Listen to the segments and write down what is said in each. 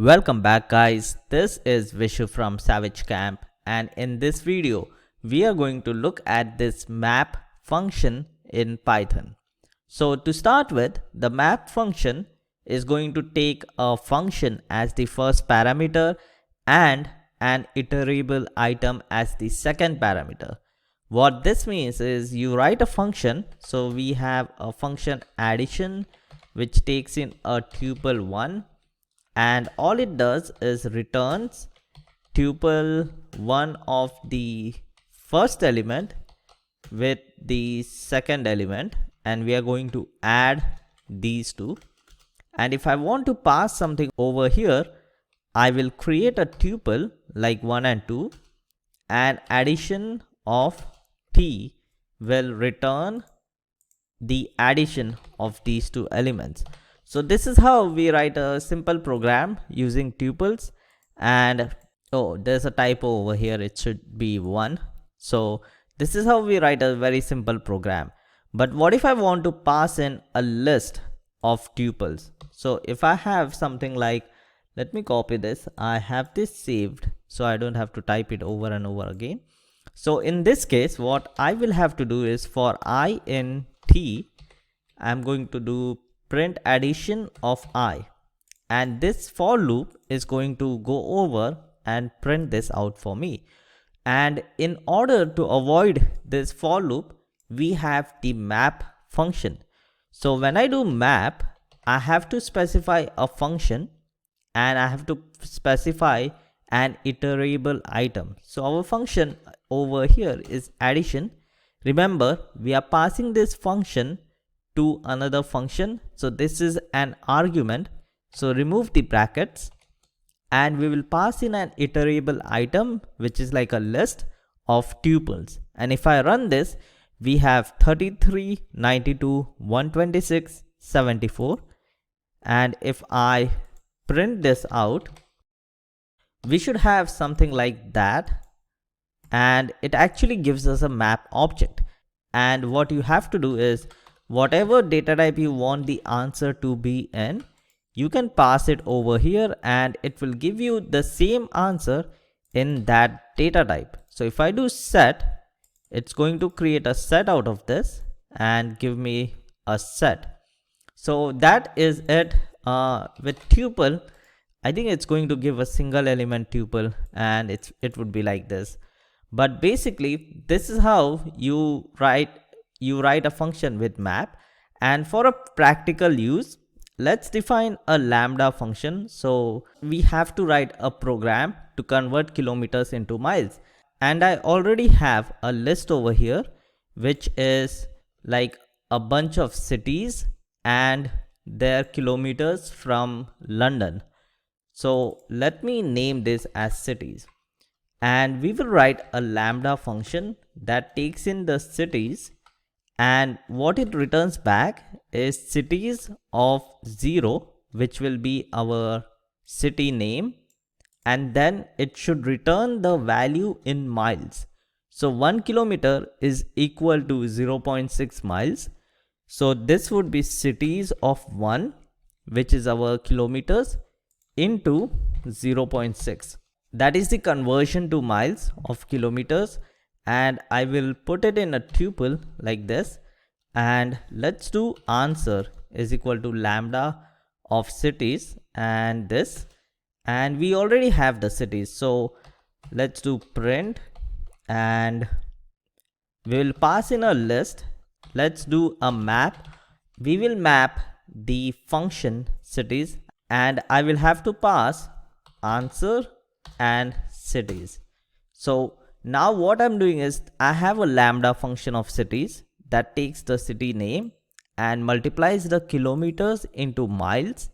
Welcome back guys, this is Vishu from Savage Camp, and in this video we are going to look at this map function in Python. So to start with, the map function is going to take a function as the first parameter and an iterable item as the second parameter. What this means is you write a function, so we have a function addition which takes in a tuple 1, and all it does is returns tuple 1 of the first element with the second element, and we are going to add these two. And if I want to pass something over here, I will create a tuple like 1 and 2, and addition of t will return the addition of these two elements. So this is how we write a simple program using tuples. And oh, there's a typo over here, it should be 1. So this is how we write a very simple program. But what if I want to pass in a list of tuples? So if I have something like, let me copy this, I have this saved so I don't have to type it over and over again. So in this case, what I will have to do is for I in t, I'm going to do print addition of I, and this for loop is going to go over and print this out for me. And in order to avoid this for loop, we have the map function. So when I do map, I have to specify a function and I have to specify an iterable item. So our function over here is addition. Remember, we are passing this function to another function, so this is an argument, so remove the brackets, and we will pass in an iterable item which is like a list of tuples. And if I run this, we have 33, 92, 126, 74, and if I print this out, we should have something like that, and it actually gives us a map object. And what you have to do is, whatever data type you want the answer to be in, you can pass it over here and it will give you the same answer in that data type. So if I do set, it's going to create a set out of this and give me a set. So that is it. With tuple, I think it's going to give a single element tuple, and it would be like this. But basically this is how you write a function with map. And for a practical use, let's define a lambda function. So we have to write a program to convert kilometers into miles, and I already have a list over here which is like a bunch of cities and their kilometers from London. So let me name this as cities, and we will write a lambda function that takes in the cities, and what it returns back is cities of 0, which will be our city name, and then it should return the value in miles. So 1 kilometer is equal to 0.6 miles. So this would be cities of 1, which is our kilometers, into 0.6. That is the conversion to miles of kilometers, and I will put it in a tuple like this. And let's do answer is equal to lambda of cities and this, and we already have the cities, so let's do print, and we will pass in a list. Let's do a map. We will map the function cities, and I will have to pass answer and cities. So now what I'm doing is I have a lambda function of cities that takes the city name and multiplies the kilometers into miles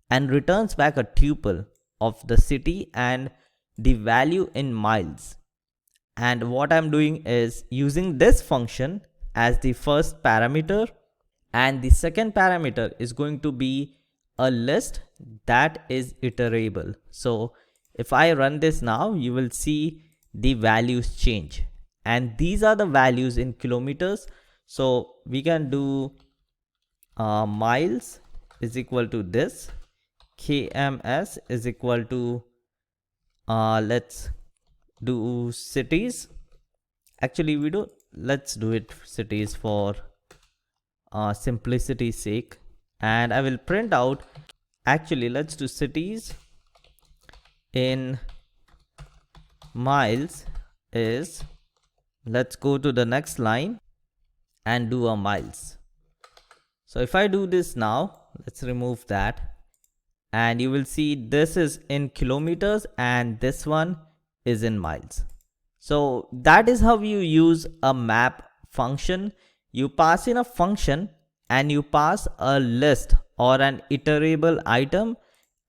and returns back a tuple of the city and the value in miles. And what I'm doing is using this function as the first parameter, and the second parameter is going to be a list that is iterable. So if I run this now, you will see the values change, and these are the values in kilometers. So we can do miles is equal to this, KMS is equal to let's do cities. Actually let's do it cities for simplicity's sake, and I will print out, actually let's do cities in miles is, let's go to the next line and do a miles. So if I do this now, let's remove that, and you will see this is in kilometers and this one is in miles. So that is how you use a map function. You pass in a function and you pass a list or an iterable item,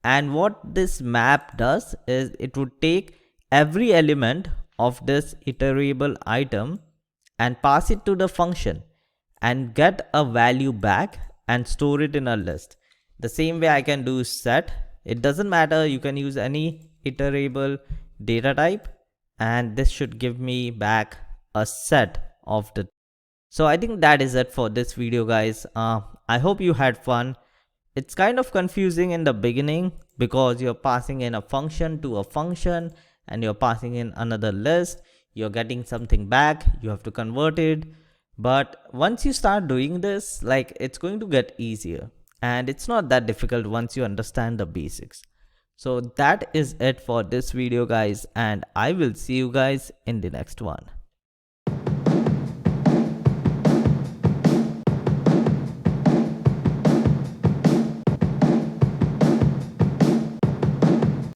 and what this map does is it would take every element of this iterable item and pass it to the function and get a value back and store it in a list. The same way I can do set. It doesn't matter, you can use any iterable data type, and this should give me back a set of the. So I think that is it for this video, guys. I hope you had fun. It's kind of confusing in the beginning because you're passing in a function to a function and you're passing in another list, you're getting something back, you have to convert it. But once you start doing this, like, it's going to get easier, and it's not that difficult once you understand the basics. So that is it for this video, guys, and I will see you guys in the next one.